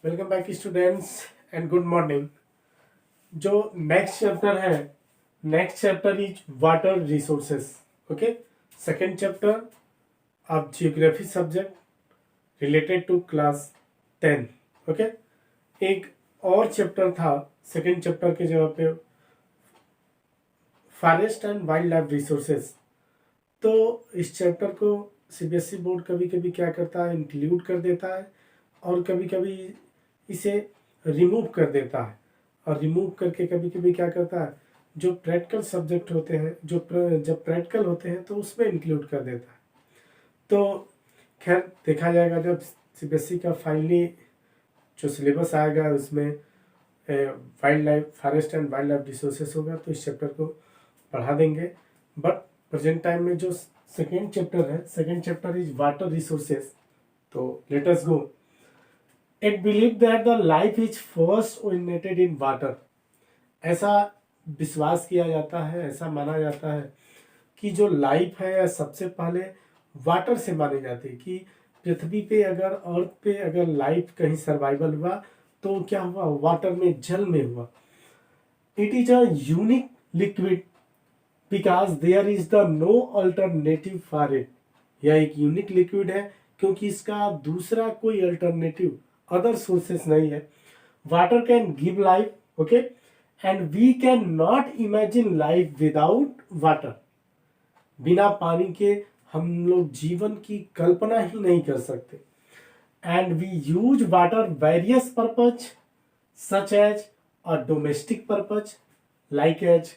Welcome back students and good morning. जो next chapter है, next chapter is water resources. Okay, second chapter of geography subject related to class 10। Okay, एक और chapter था second chapter के जगह पे, forest and wildlife resources. तो इस चैप्टर को सीबीएसई बोर्ड कभी कभी क्या करता है, इंक्लूड कर देता है और कभी कभी इसे रिमूव कर देता है, और रिमूव करके कभी कभी क्या करता है, जो प्रैक्टिकल सब्जेक्ट होते हैं, जब प्रैक्टिकल होते हैं तो उसमें इंक्लूड कर देता है। तो खैर देखा जाएगा जब सीबीएसई का फाइनली जो सिलेबस आएगा उसमें wild life, forest and wildlife resources होगा, तो इस चैप्टर को पढ़ा देंगे। बट प्रेजेंट टाइम में जो सेकेंड चैप्टर है, second chapter is water resources. तो let us go. It believed that the life is first originated in water. ऐसा विश्वास किया जाता है, ऐसा माना जाता है कि जो लाइफ है सबसे पहले वाटर से मानी जाती है, कि पृथ्वी पे अगर, अर्थ पे अगर लाइफ कहीं सर्वाइवल हुआ तो क्या हुआ, वाटर में, जल में हुआ। It is a unique liquid because there is the no alternative for it. यह एक यूनिक लिक्विड है क्योंकि इसका दूसरा कोई अल्टरनेटिव, अदर सोर्सेस नहीं है। Water can give life, okay, and we can not imagine life without water. बिना पानी के हम लोग जीवन की कल्पना ही नहीं कर सकते। And we use water various purpose such as a domestic purpose like as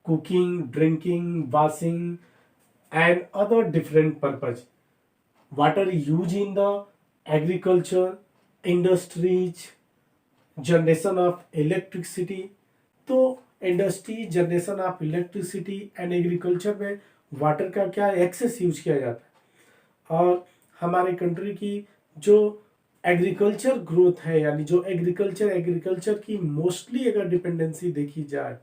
cooking, drinking, washing and other different purpose. Water use in the agriculture, industries, generation of electricity. तो industry, generation of electricity and agriculture में water का क्या access use किया जाता है। और हमारे country की जो एग्रीकल्चर ग्रोथ है, यानी जो एग्रीकल्चर की मोस्टली अगर डिपेंडेंसी देखी जाए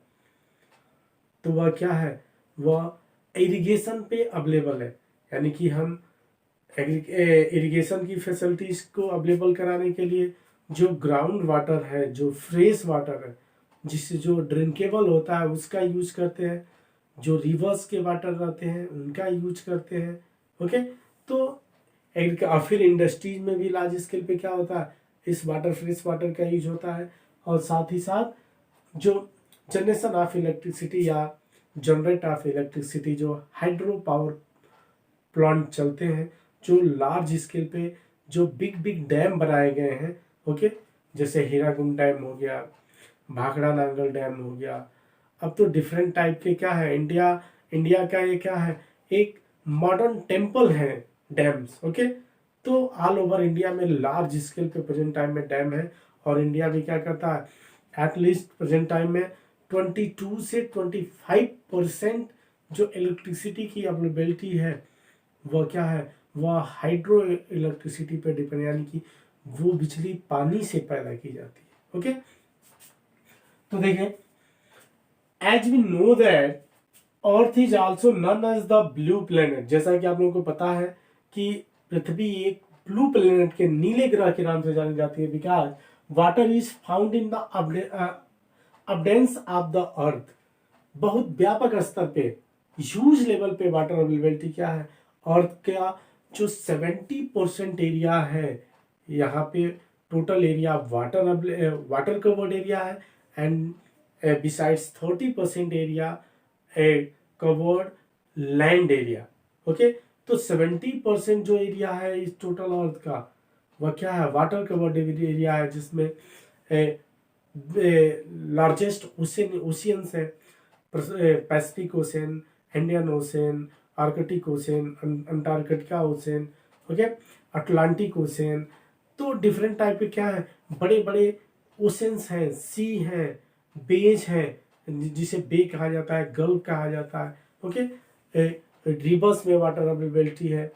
तो वह क्या है, वह इरिगेशन पे अवेलेबल है। यानी कि हम इरिगेशन की फैसिलिटीज को अवेलेबल कराने के लिए जो ग्राउंड वाटर है, जो फ्रेश वाटर है, जिससे जो ड्रिंकेबल होता है उसका यूज करते हैं। जो रिवर्स के वाटर रहते हैं उनका यूज करते हैं। ओके, तो फिर इंडस्ट्रीज में भी लार्ज स्केल पे क्या होता है, इस वाटर, फ्रेश वाटर का यूज होता है। और साथ ही साथ जो जनरेशन ऑफ इलेक्ट्रिसिटी या जनरेट ऑफ इलेक्ट्रिसिटी, जो हाइड्रो पावर प्लांट चलते हैं, जो लार्ज स्केल पे जो बिग बिग डैम बनाए गए हैं, ओके, जैसे हीराकुंड डैम हो गया, भाखड़ा नांगल डैम हो गया। अब तो डिफरेंट टाइप के क्या है, इंडिया का ये क्या है, एक मॉडर्न टेम्पल है डैम्स। ओके, तो ऑल ओवर इंडिया में लार्ज स्केल पे प्रेजेंट टाइम में डैम है। और इंडिया भी क्या करता है, एटलीस्ट प्रेजेंट टाइम में 22 से 25% जो इलेक्ट्रिसिटी की अवेलेबिलिटी है वह क्या है, वह हाइड्रो इलेक्ट्रिसिटी पे डिपेंड, यानी कि वो बिजली पानी से पैदा की जाती है। ओके, तो देखें, as we know that earth is also known as the blue planet. जैसा कि आप लोगों को पता है कि पृथ्वी एक ब्लू प्लेनेट के, नीले ग्रह के नाम से जानी जाती है, because water is found in the abundance of the earth. बहुत व्यापक स्तर पे, ह्यूज लेवल पे वाटर अवेलेबिलिटी क्या है, अर्थ का जो 70% एरिया है, यहाँ पे total area water covered area है। And besides 30% area covered land area. Okay, तो 70% जो एरिया है इस टोटल अर्थ का, वह क्या है, वाटर कवर्ड एरिया है, जिसमें लार्जेस्ट ओशियंस है, Pacific ocean, Indian ocean, Arctic ocean, Antarctica ocean, okay, Atlantic ocean. तो डिफरेंट टाइप के क्या है, बड़े बड़े ओशंस हैं, सी हैं, बेज हैं, जिसे बे कहा जाता है, गल्फ कहा जाता है। ओके, रिवर्स में वाटर अवेलेबिलिटी है।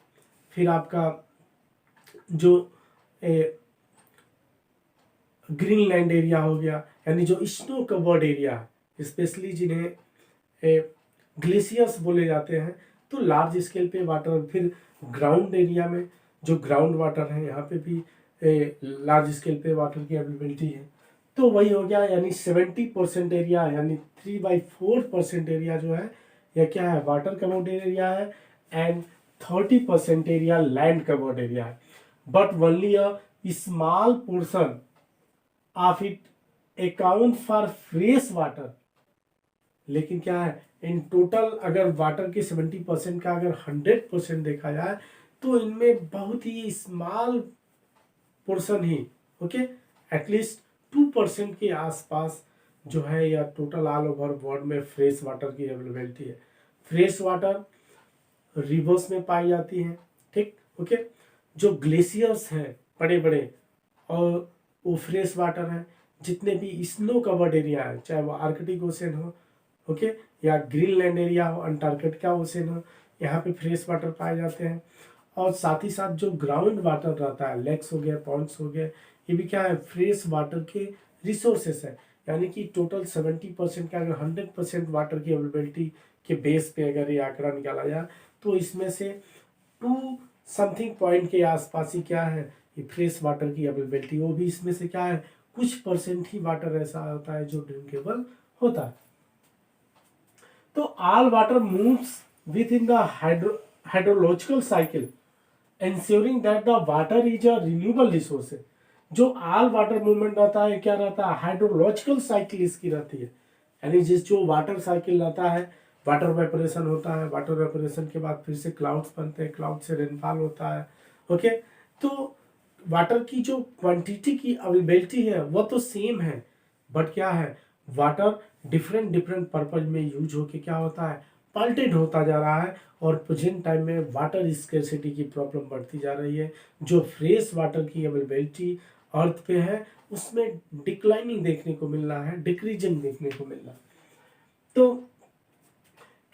फिर आपका जो ग्रीनलैंड एरिया हो गया, यानी जो स्नो कवर्ड एरिया है, स्पेशली जिन्हें ग्लेशियर्स बोले जाते हैं, तो लार्ज स्केल पे वाटर। फिर ग्राउंड एरिया में जो ग्राउंड वाटर है, यहाँ पे भी लार्ज स्केल पे वाटर की अवेलेबिलिटी है। तो वही हो गया, यानी 70% एरिया, यानी 3/4% एरिया जो है यह क्या है, वाटर कवर्ड एरिया है, and 30% area land covered area है। But only a small portion of it account for fresh water. लेकिन क्या है, इन टोटल अगर वाटर के 70% का अगर 100% देखा जाए तो इनमें बहुत ही स्मॉल पोर्शन ही, ओके, एटलीस्ट 2% के आसपास जो है या टोटल ऑल ओवर वर्ल्ड में फ्रेश वाटर की अवेलेबिलिटी है। फ्रेश वाटर रिवर्स में पाई जाती है, ठीक, ओके। जो ग्लेशियर्स हैं बड़े बड़े, और वो फ्रेश वाटर है। जितने भी स्नो कवर्ड एरिया है, चाहे वो आर्कटिक ओशन हो, ओके, या ग्रीनलैंड एरिया हो, अंटार्कटिका ओशन हो, यहाँ पे फ्रेश वाटर पाए जाते हैं। और साथ ही साथ जो ग्राउंड वाटर रहता है, लेक्स हो गया, पॉन्ड्स हो गए, ये भी क्या है, फ्रेश वाटर के रिसोर्सेस है। यानी कि टोटल 70% का अगर 100% वाटर की अवेलेबिलिटी के बेस पे अगर ये आंकड़ा निकाला जाए तो इसमें से 2 समथिंग पॉइंट के आसपास ही क्या है, ये फ्रेश वाटर की अवेलेबिलिटी। वो भी इसमें से क्या है, कुछ परसेंट ही वाटर ऐसा होता है जो ड्रिंकेबल होता है। तो all water moves with in the hydrological cycle ensuring that the water is a renewable resource है। जो ऑल वाटर मूवमेंट रहता है क्या रहता है, हाइड्रोलॉजिकल साइकिल इसकी रहती है। यानी जिस जो वाटर साइकिल रहता है, वाटर वेपरेशन होता है, वाटर वेपरेशन के बाद फिर से क्लाउड्स बनते हैं, क्लाउड से रेनफॉल होता है, ओके। तो वाटर की जो क्वांटिटी की अवेलेबिलिटी है वो तो सेम है, बट क्या है, वाटर डिफरेंट डिफरेंट पर्पज में यूज होके क्या होता है, पॉल्टेड होता जा रहा है। और प्रेजेंट टाइम में वाटर स्केर्सिटी की प्रॉब्लम बढ़ती जा रही है। जो फ्रेश वाटर की अवेलेबिलिटी अर्थ पे है उसमें डिक्लाइनिंग देखने को मिल रहा है, डिक्रीजिंग देखने को मिल रहा है। तो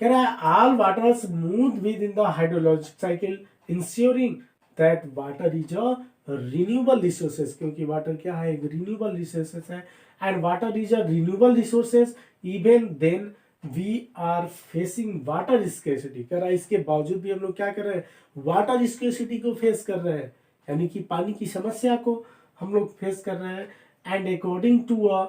कह रहा है all waters move within the hydrologic cycle ensuring that water is a renewable resources, क्योंकि वाटर क्या है, एक रिन्यूएबल रिसोर्सेज है। And water is a renewable resources even then we are facing water scarcity. कह रहा है इसके बावजूद भी हम लोग क्या कर रहे हैं, वाटर स्केर्सिटी को फेस कर रहे हैं, यानी कि पानी की समस्या को हम लोग फेस कर रहे हैं। And according to a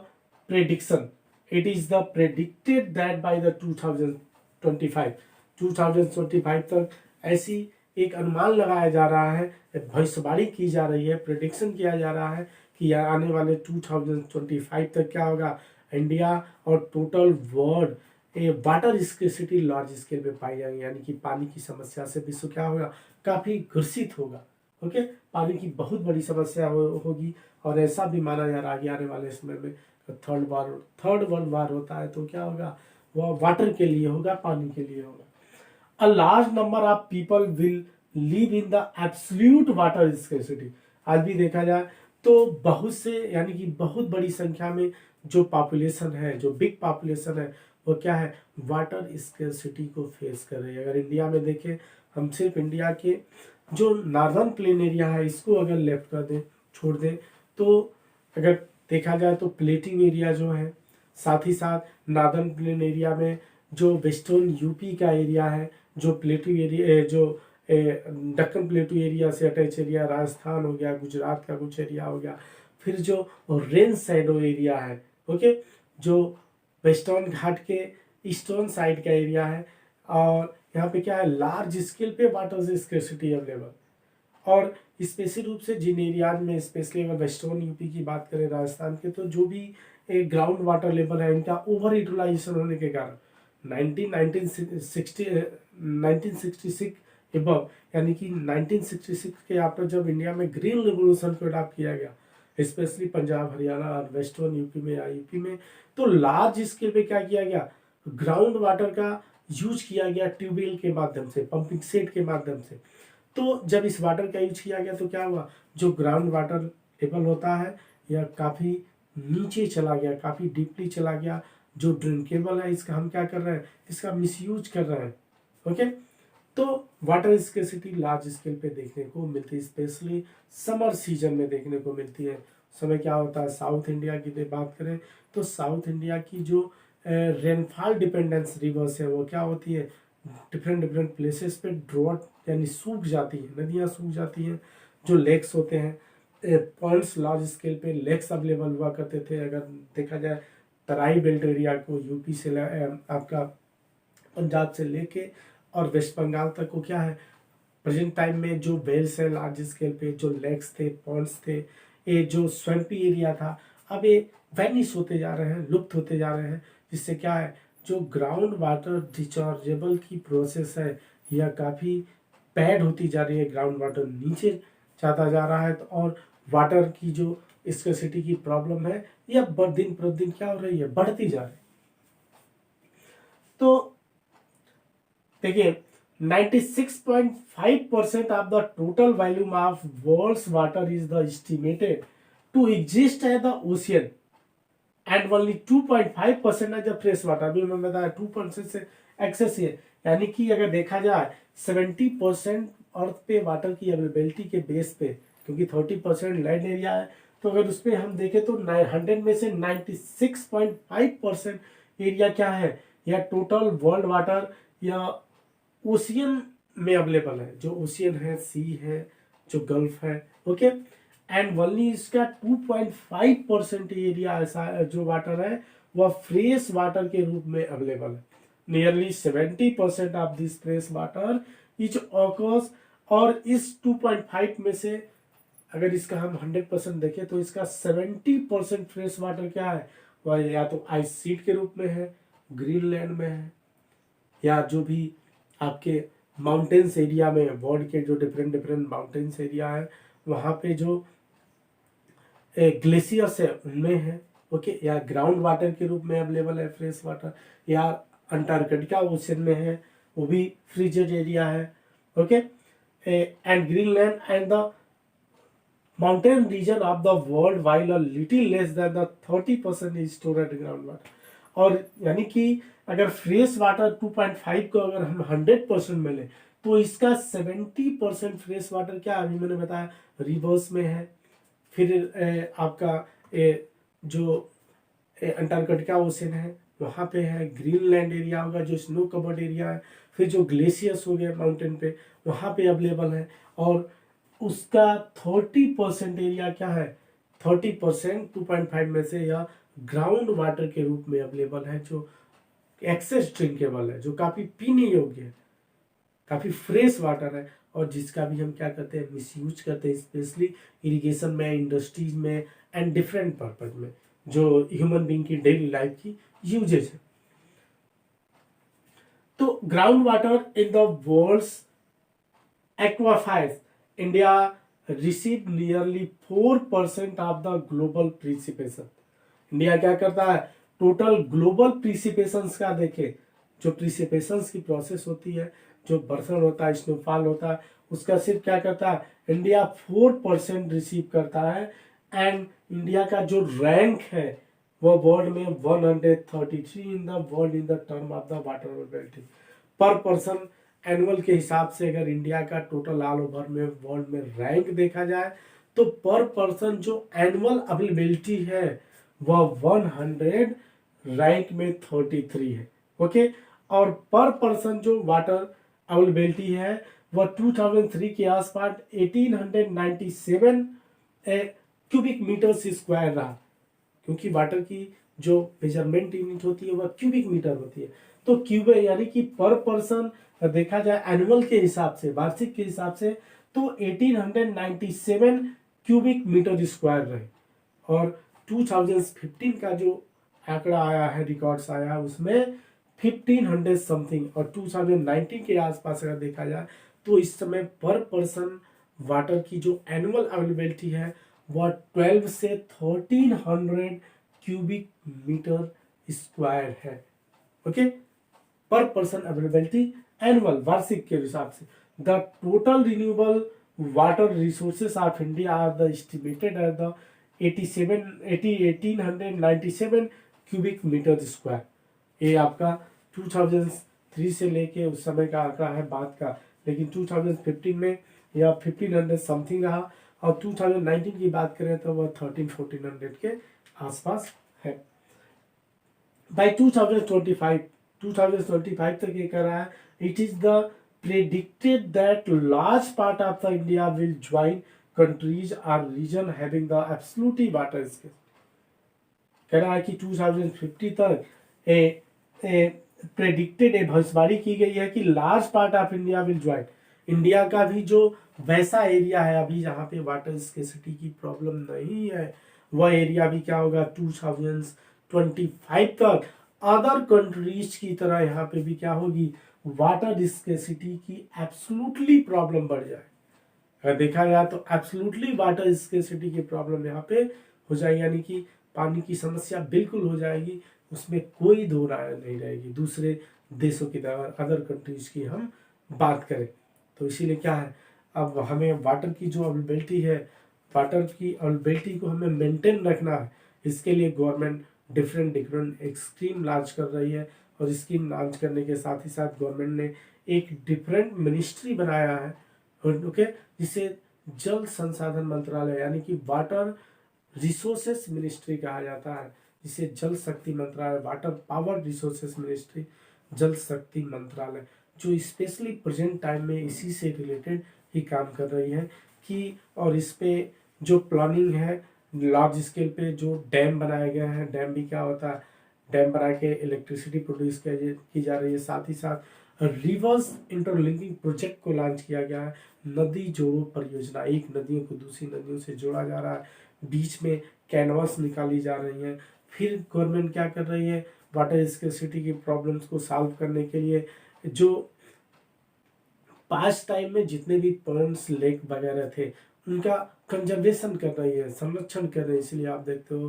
prediction, it is the predicted that by the 2025 तक ऐसी एक अनुमान लगाया जा रहा है, भविष्यवाणी की जा रही है, प्रेडिक्शन किया जा रहा है कि आने वाले 2025 तक क्या होगा, इंडिया और total world water scarcity large scale पे पाई जाएंगी। यानी कि पानी की समस्या से विश्व क्या होगा, काफी ग्रसित होगा, ओके। पानी की बहुत बड़ी समस्या होगी। और ऐसा भी माना जा रहा है कि आने वाले समय में थर्ड वर्ल्ड वार होता है तो क्या होगा, वह वाटर के लिए होगा, पानी के लिए होगा। A large number of people will live in the absolute water scarcity. आज भी देखा जाए तो बहुत से, यानी कि बहुत बड़ी संख्या में जो पॉपुलेशन है, जो बिग पॉपुलेशन है, वो क्या है, वाटर स्केर्सिटी को फेस कर रही है। अगर इंडिया में देखें, हम सिर्फ इंडिया के जो नॉर्दर्न प्लेन एरिया है इसको अगर लेफ्ट कर दें, छोड़ दें, तो अगर देखा जाए तो प्लेटिंग एरिया जो है, साथ ही साथ नॉर्दर्न प्लेन एरिया में जो वेस्टर्न यूपी का एरिया है, जो प्लेटू एरिया, जो दक्कन प्लेटू एरिया से अटैच एरिया, राजस्थान हो गया, गुजरात का कुछ एरिया हो गया, फिर जो रेन शैडो एरिया है, ओके, जो वेस्टर्न घाट के ईस्टर्न साइड का एरिया है। और यहाँ पे क्या है, लार्ज स्केल पे वाटर स्केर्सिटी अवेलेबल। और स्पेशल रूप से जिन एरियाज में, स्पेशली अगर वेस्टर्न यूपी की बात करें, राजस्थान के, तो जो भी ग्राउंड वाटर लेवल है इनका ओवर यूटिलाइजेशन होने के कारण 1966 एबव, यानी कि 1966 के आफ्टर जब इंडिया में ग्रीन रेवोल्यूशन को अडॉप्ट किया गया, स्पेशली पंजाब, हरियाणा और वेस्टर्न यूपी में या यूपी में, तो लार्ज स्केल पे क्या किया गया, ग्राउंड वाटर का यूज किया गया, ट्यूबवेल के माध्यम से, पंपिंग सेट के माध्यम से। तो जब इस वाटर का यूज किया गया तो क्या हुआ, जो ग्राउंड वाटर लेवल होता है यह काफ़ी नीचे चला गया, काफ़ी डीपली चला गया। जो ड्रिंकेबल है इसका हम क्या कर रहे हैं, इसका मिसयूज कर रहे हैं, ओके। तो वाटर स्केर्सिटी लार्ज स्केल पे देखने को मिलती है, स्पेशली समर सीजन में देखने को मिलती है। समय क्या होता है, साउथ इंडिया की बात करें तो साउथ इंडिया की जो रेनफॉल डिपेंडेंस रिवर्स है वो क्या होती है, डिफरेंट डिफरेंट प्लेसेस पे ड्रॉट यानी सूख जाती है, नदियाँ सूख जाती हैं। जो लेक्स होते हैं पॉइंट्स लार्ज स्केल पे लेक्स अवेलेबल हुआ करते थे। अगर देखा जाए तराई बेल्ट एरिया को यूपी से आपका पंजाब से लेके और वेस्ट बंगाल तक को क्या है प्रेजेंट टाइम में जो वेल्स है लार्ज स्केल पे, जो लेक्स थे, पॉन्ड्स थे, ये जो स्वैम्पी एरिया था, अब ये वैनिश होते जा रहे हैं, लुप्त होते जा रहे हैं। जिससे क्या है जो ग्राउंड वाटर डिचार्जेबल की प्रोसेस है यह काफ़ी पैड होती जा रही है, ग्राउंड वाटर नीचे जाता जा रहा है। तो और वाटर की जो स्कैर्सिटी की प्रॉब्लम है यह दिन प्रतिदिन क्या हो रही है, बढ़ती जा रही है। तो देखिए 96.5% of the total volume of world's water is the estimated to exist as the ocean and only 2.5% as the fresh water। अभी मैं बताया 2% से एक्सेस है, यानी कि अगर देखा जाए 70% अर्थ पे वाटर की अवेलेबिलिटी के बेस पे, क्योंकि 30% लैंड एरिया है, तो अगर उस पर हम देखें तो 100 में से 96.5% एरिया क्या है या टोटल वर्ल्ड वाटर या ओशियन में अवेलेबल है। जो ओशियन है, सी है, जो गल्फ है, ओके। एंड वनली इसका 2.5% एरिया ऐसा जो वाटर है वह फ्रेश वाटर के रूप में अवेलेबल है। Nearly 70% of this fresh water is occurs. और इस 2.5 में से अगर इसका हम 100% देखें तो इसका 70% फ्रेश वाटर क्या है वह या तो आइस सीट के रूप में है, ग्रीनलैंड में है, या जो भी आपके माउंटेन्स एरिया में वर्ल्ड के जो डिफरेंट माउंटेन्स एरिया है वहाँ पे जो ग्लेशियर्स है उनमें है, ओके। या ग्राउंड वाटर के रूप में अवेलेबल है फ्रेश वाटर, या अंटार्कटिका ओशन में है, वो भी फ्रीजेड एरिया है, okay. And Greenland and the mountain region of the world while a little less than the 30% is stored ground water. और यानी कि अगर फ्रेश वाटर 2.5 को अगर हम 100% में लें तो इसका 70% फ्रेश वाटर क्या अभी मैंने बताया रिवर्स में है। फिर आपका जो अंटार्कटिका ओशन है वहाँ पे है, ग्रीनलैंड एरिया होगा जो स्नो कवर्ड एरिया है, फिर जो ग्लेशियर्स हो गए माउंटेन पे वहाँ पे अवेलेबल है। और उसका 30% एरिया क्या है, 30% 2.5 में से या ग्राउंड वाटर के रूप में अवेलेबल है, जो एक्सेस ड्रिंकेबल है, जो काफ़ी पीने योग्य है, काफ़ी फ्रेश वाटर है, और जिसका भी हम क्या करते हैं मिसयूज करते हैं, स्पेशली इरिगेशन में, इंडस्ट्रीज में एंड डिफरेंट पर्पज में, जो ह्यूमन बीइंग की डेली लाइफ की यूजेज है। तो ground water in the world's aquifers India receive nearly 4% of the global precipitation. India क्या करता है टोटल ग्लोबल प्रिसिपेशंस का देखें, जो प्रिसिपेशंस की प्रोसेस होती है, जो बर्सन होता है, स्नोफॉल होता है, उसका सिर्फ क्या करता है इंडिया 4% रिसीव करता है। एंड इंडिया का जो रैंक है वह वर्ल्ड में 133 in the world in the term of the water availability पर पर्सन एनुअल के हिसाब से। अगर इंडिया का टोटल ऑल ओवर में वर्ल्ड में रैंक देखा जाए तो पर पर्सन जो एनुअल अवेलेबिलिटी है वह 100 रैंक में 33 है, ओके। और पर पर्सन जो वाटर अवेलेबिलिटी है वह 2003 के आसपास 1897 क्यूबिक मीटर स्क्वायर रहा, क्योंकि वाटर की जो मेजरमेंट यूनिट होती है वह क्यूबिक मीटर होती है। तो क्यूब यानी कि पर पर्सन देखा जाए एनुअल के हिसाब से, वार्षिक के हिसाब से, तो 1897 क्यूबिक मीटर स्क्वायर रहे। और 2015 का जो आंकड़ा आया है, रिकॉर्ड्स आया, उसमें 1500 समथिंग, और 2019 के आसपास अगर देखा जाए तो इस समय पर पर्सन वाटर की जो एनुअल अवेलेबिलिटी है वह 12 से 1300 क्यूबिक मीटर स्क्वायर है, ओके। पर पर्सन अवेलेबिलिटी एनुअल वार्षिक के हिसाब से। The total renewable water resources of India are the estimated at the 1897 cubic metre square. ये आपका 2003 से लेके उस समय का आंकड़ा है बात का, लेकिन 2015 में या 1500 समथिंग रहा, और 2019 की बात करें तो वह 1300-1400 के आसपास है। बाय 2025 तक ये कर रहा है। It is the predicted that large part of the India will join countries or region having the absolutely water scarcity. कह रहा है कि 2050 तक ए प्रेडिक्टेड भविष्यवाणी की गई है कि large part of India will join. India का भी जो वैसा एरिया है अभी जहाँ पे वाटर स्केर्सिटी की प्रॉब्लम नहीं है, वह एरिया भी क्या होगा 2025 तक अदर कंट्रीज की तरह यहाँ पे भी क्या होगी, वाटर स्केर्सिटी की एब्सोल्युटली प्रॉब्लम बढ़ जाए। अगर देखा गया तो एब्सोल्युटली वाटर स्केर्सिटी की प्रॉब्लम यहाँ पे हो जाएगी, यानी कि पानी की समस्या बिल्कुल हो जाएगी, उसमें कोई दो राय नहीं रहेगी। दूसरे देशों की तरह अदर कंट्रीज की हम बात करें तो इसीलिए क्या है, अब हमें वाटर की जो अवेलेबिलिटी है, वाटर की अवेलेबिलिटी को हमें मेंटेन रखना है। इसके लिए गवर्नमेंट डिफरेंट स्कीम लॉन्च कर रही है, और स्कीम लॉन्च करने के साथ ही साथ गवर्नमेंट ने एक डिफरेंट मिनिस्ट्री बनाया है, ओके, जिसे जल संसाधन मंत्रालय यानी कि वाटर रिसोर्सेस मिनिस्ट्री कहा जाता है, जिसे जल शक्ति मंत्रालय, वाटर पावर रिसोर्सेस मिनिस्ट्री, जल शक्ति मंत्रालय, जो स्पेशली प्रेजेंट टाइम में इसी से रिलेटेड ही काम कर रही है कि, और इस पे जो प्लानिंग है लार्ज स्केल पे जो डैम बनाए गए हैं, डैम भी क्या होता है, डैम बना के इलेक्ट्रिसिटी प्रोड्यूस की जा रही है। साथ ही साथ रिवर्स इंटरलिंकिंग प्रोजेक्ट को लॉन्च किया गया है, नदी जोड़ो परियोजना, एक नदियों को दूसरी नदियों से जोड़ा जा रहा है, बीच में कैनवास निकाली जा रही है। फिर गवर्नमेंट क्या कर रही है, वाटर स्केर्सिटी की प्रॉब्लम्स को सॉल्व करने के लिए जो पास्ट टाइम में जितने भी पॉन्ड्स लेक वगैरह थे उनका कंजर्वेशन कर रही है, संरक्षण कर रही है। इसलिए आप देखते हो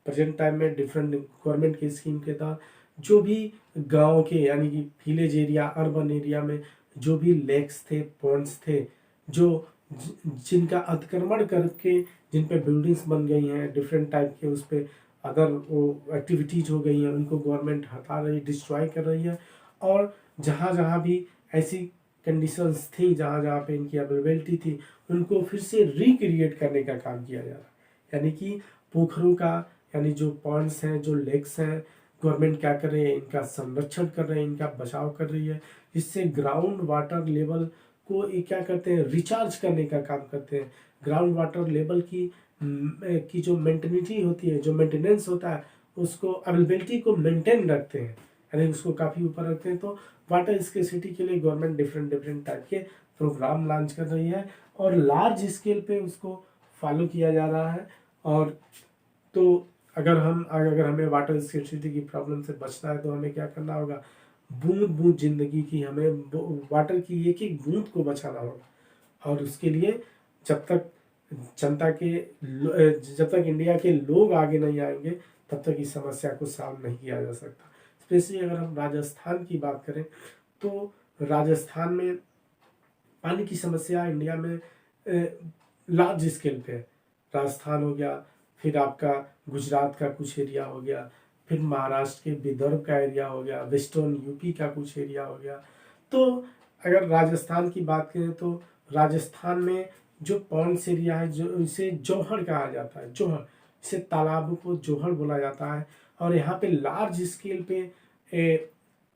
प्रेजेंट टाइम में डिफरेंट गवर्नमेंट की स्कीम के तहत जो भी गांव के यानी कि विलेज एरिया, अर्बन एरिया में जो भी लेक्स थे, पॉन्ड्स थे, जो जिनका अतिक्रमण करके जिन पे बिल्डिंग्स बन गई हैं डिफरेंट टाइप के, उस पर अदर वो एक्टिविटीज हो गई हैं, उनको गवर्नमेंट हटा रही, डिस्ट्रॉय कर रही है। और जहाँ जहाँ भी ऐसी कंडीशंस थी, जहाँ जहाँ पे इनकी अवेलेबिलिटी थी, उनको फिर से रिक्रिएट करने का काम किया जा रहा है। यानी कि पोखरों का, यानी जो पॉन्ड्स हैं, जो लेक्स हैं, गवर्नमेंट क्या कर रही है, इनका संरक्षण कर रहे हैं, इनका बचाव कर रही है, जिससे ग्राउंड वाटर लेवल को ये क्या करते हैं, रिचार्ज करने का काम करते हैं। ग्राउंड वाटर लेवल की जो मेंटेनिटी होती है, जो मेंटेनेंस होता है, उसको अवेलेबिलिटी को मेंटेन रखते हैं, यानी उसको काफ़ी ऊपर रखते हैं। तो वाटर स्केर्सिटी के लिए गवर्नमेंट डिफरेंट टाइप के प्रोग्राम लॉन्च कर रही है, और लार्ज स्केल पे उसको फॉलो किया जा रहा है। और तो अगर हमें वाटर स्केर्सिटी की प्रॉब्लम से बचना है तो हमें क्या करना होगा, बूंद बूंद जिंदगी की, हमें वाटर की एक एक बूंद को बचाना होगा। और उसके लिए जब तक जब तक इंडिया के लोग आगे नहीं आएंगे तब तक इस समस्या को सॉल्व नहीं किया जा सकता। स्पेशली अगर हम राजस्थान की बात करें तो राजस्थान में पानी की समस्या इंडिया में लार्ज स्केल पे है। राजस्थान हो गया, फिर आपका गुजरात का कुछ एरिया हो गया, फिर महाराष्ट्र के विदर्भ का एरिया हो गया, वेस्टर्न यूपी का कुछ एरिया हो गया। तो अगर राजस्थान की बात करें तो राजस्थान में जो पॉन्ड्स एरिया है, जो इसे जोहड़ कहा जाता है, जोहड़, इसे तालाबों को जोहड़ बोला जाता है। और यहाँ पे लार्ज स्केल पे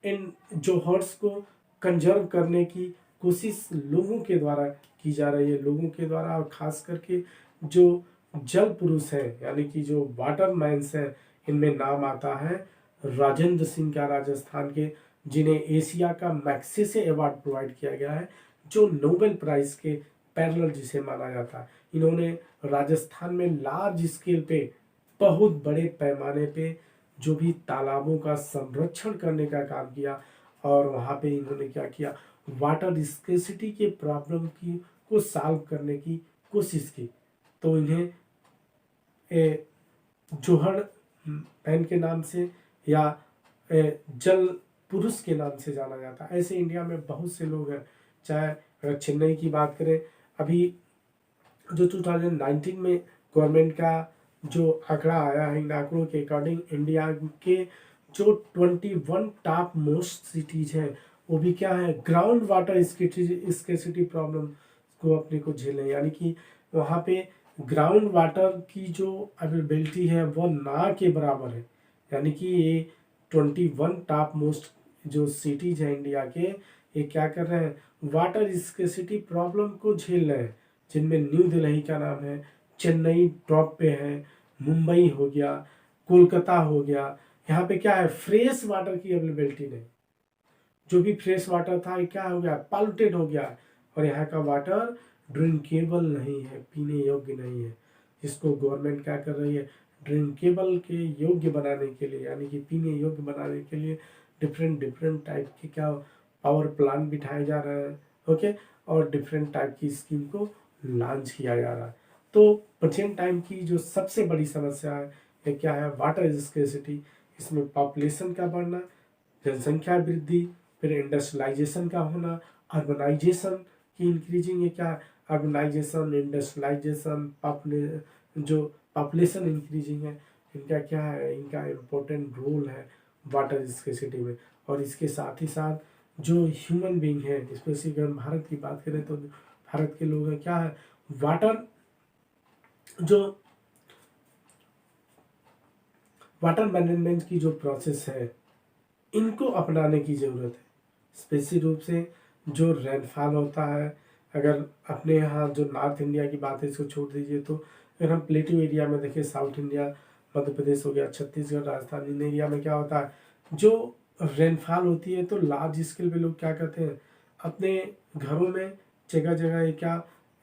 इन जोहर्स को कंजर्व करने की कोशिश लोगों के द्वारा की जा रही है, लोगों के द्वारा। और खास करके जो जल पुरुष है, यानी कि जो वाटर मैन्स है, इनमें नाम आता है राजेंद्र सिंह का, राजस्थान के, जिन्हें एशिया का मैग्सेसे अवार्ड प्रोवाइड किया गया है, जो नोबेल प्राइज के पैरेलल जिसे माना जाता है। इन्होंने राजस्थान में लार्ज स्केल पे, बहुत बड़े पैमाने पे जो भी तालाबों का संरक्षण करने का काम किया, और वहाँ पे इन्होंने क्या किया, वाटर स्केर्सिटी के प्रॉब्लम को सॉल्व करने की कोशिश की। तो इन्हें जोहड़ मैन के नाम से या जल पुरुष के नाम से जाना जाता है। ऐसे इंडिया में बहुत से लोग हैं। चाहे अगर चेन्नई की बात करें, अभी जो 2019 में गवर्नमेंट का जो आंकड़ा आया है, इन आंकड़ों के अकॉर्डिंग इंडिया के जो 21 टॉप मोस्ट सिटीज हैं, वो भी क्या है, ग्राउंड वाटर स्केर्सिटी प्रॉब्लम को अपने को झेलें। यानी कि वहाँ पे ग्राउंड वाटर की जो अवेलेबिलिटी है वो ना के बराबर है। यानी कि ये 21 टॉप मोस्ट जो सिटीज हैं इंडिया के, ये क्या कर रहे हैं, वाटर स्केर्सिटी प्रॉब्लम को झेल रहे हैं। जिनमें न्यू दिल्ली का नाम है, चेन्नई टॉप पे है, मुंबई हो गया, कोलकाता हो गया। यहाँ पे क्या है, फ्रेश वाटर की अवेलेबिलिटी नहीं, जो भी फ्रेश वाटर था ये क्या हो गया, पॉल्यूटेड हो गया, और यहाँ का वाटर ड्रिंकेबल नहीं है, पीने योग्य नहीं है, जिसको गवर्नमेंट क्या कर रही है, ड्रिंकेबल के योग्य बनाने के लिए, यानी कि पीने योग्य बनाने के लिए डिफरेंट डिफरेंट टाइप के क्या पावर प्लांट बिठाए जा रहे हैं, ओके, और डिफरेंट टाइप की स्कीम को लॉन्च किया जा रहा है। तो प्रेजेंट टाइम की जो सबसे बड़ी समस्या है ये क्या है, वाटर स्केर्सिटी। इसमें पॉपुलेशन का बढ़ना, जनसंख्या वृद्धि, फिर इंडस्ट्रियलाइजेशन का होना, अर्बनाइजेशन की इंक्रीजिंग, ये क्या है, अर्बनाइजेशन, इंडस्ट्रियलाइजेशन, जो पॉपुलेशन इंक्रीजिंग है, इनका क्या है, इनका इम्पोर्टेंट रोल है वाटर स्केर्सिटी में। और इसके साथ ही साथ जो ह्यूमन बीइंग है, स्पेशली अगर हम भारत की बात करें तो भारत के लोग हैं क्या है, वाटर जो वाटर मैनेजमेंट की जो प्रोसेस है इनको अपनाने की ज़रूरत है। स्पेशली रूप से जो रेनफॉल होता है, अगर अपने यहाँ जो नॉर्थ इंडिया की बात है इसको छोड़ दीजिए, तो अगर हम प्लेट्यू एरिया में देखें, साउथ इंडिया, मध्य प्रदेश हो गया, छत्तीसगढ़, राजस्थान, इन एरिया में क्या होता है, जो रेनफॉल होती है तो लार्ज स्केल पे लोग क्या करते हैं, अपने घरों में जगह जगह क्या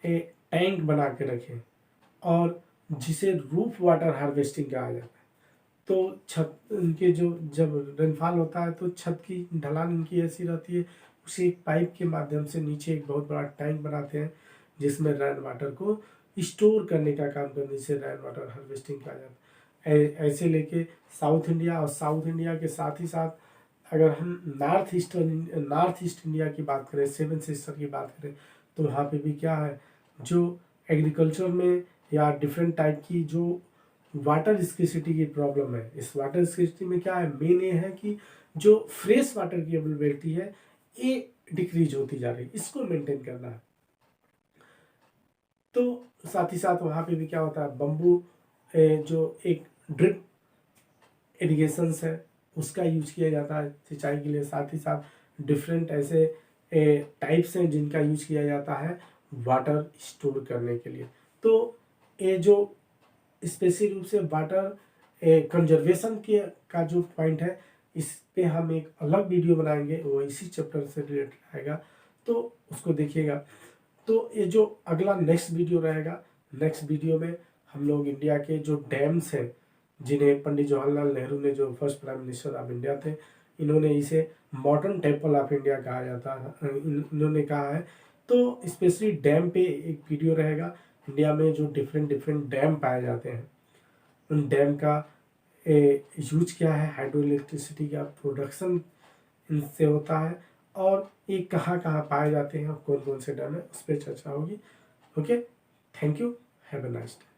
टैंक बना के रखें, और जिसे रूफ वाटर हार्वेस्टिंग कहा जाता है। तो छत इनके जो जब रेनफॉल होता है तो छत की ढलान इनकी ऐसी रहती है, उसी एक पाइप के माध्यम से नीचे एक बहुत बड़ा टैंक बनाते हैं जिसमें रेन वाटर को स्टोर करने का काम करने से रेन वाटर हार्वेस्टिंग कहा जाता है। ऐसे लेके साउथ इंडिया, और साउथ इंडिया के साथ ही साथ अगर हम नॉर्थ ईस्ट इंडिया की बात करें, सेवन सिस्टर की बात करें, तो वहाँ पे भी क्या है, जो एग्रीकल्चर में या डिफरेंट टाइप की जो वाटर स्केर्सिटी की प्रॉब्लम है, इस वाटर स्केर्सिटी में क्या है, मेन ये है कि जो फ्रेश वाटर की अवेलेबिलिटी है ये डिक्रीज होती जा रही है, इसको मेंटेन करना है। तो साथ ही साथ वहाँ पे भी क्या होता है, बम्बू जो एक ड्रिप इरिगेशन है उसका यूज किया जाता है सिंचाई के लिए। साथ ही साथ डिफरेंट ऐसे टाइप्स हैं जिनका यूज किया जाता है वाटर स्टोर करने के लिए। तो ये जो स्पेशली रूप से वाटर कंजर्वेशन के का जो पॉइंट है, इस पे हम एक अलग वीडियो बनाएंगे, वो इसी चैप्टर से रिलेटेड आएगा, तो उसको देखिएगा। तो ये जो अगला नेक्स्ट वीडियो रहेगा, नेक्स्ट वीडियो में हम लोग इंडिया के जो डैम्स हैं, जिन्हें पंडित जवाहरलाल नेहरू ने, जो first prime minister of India थे, इन्होंने इसे मॉडर्न टेम्पल ऑफ इंडिया कहा जाता है, इन्होंने कहा है। तो स्पेशली डैम पे एक वीडियो रहेगा, इंडिया में जो डिफरेंट डिफरेंट डैम पाए जाते हैं, उन डैम का यूज क्या है, हाइड्रो इलेक्ट्रिसिटी का प्रोडक्शन इनसे होता है, और ये कहाँ कहाँ पाए जाते हैं, कौन कौन से डैम है, उस पर चर्चा होगी। Okay, thank you, have a nice day.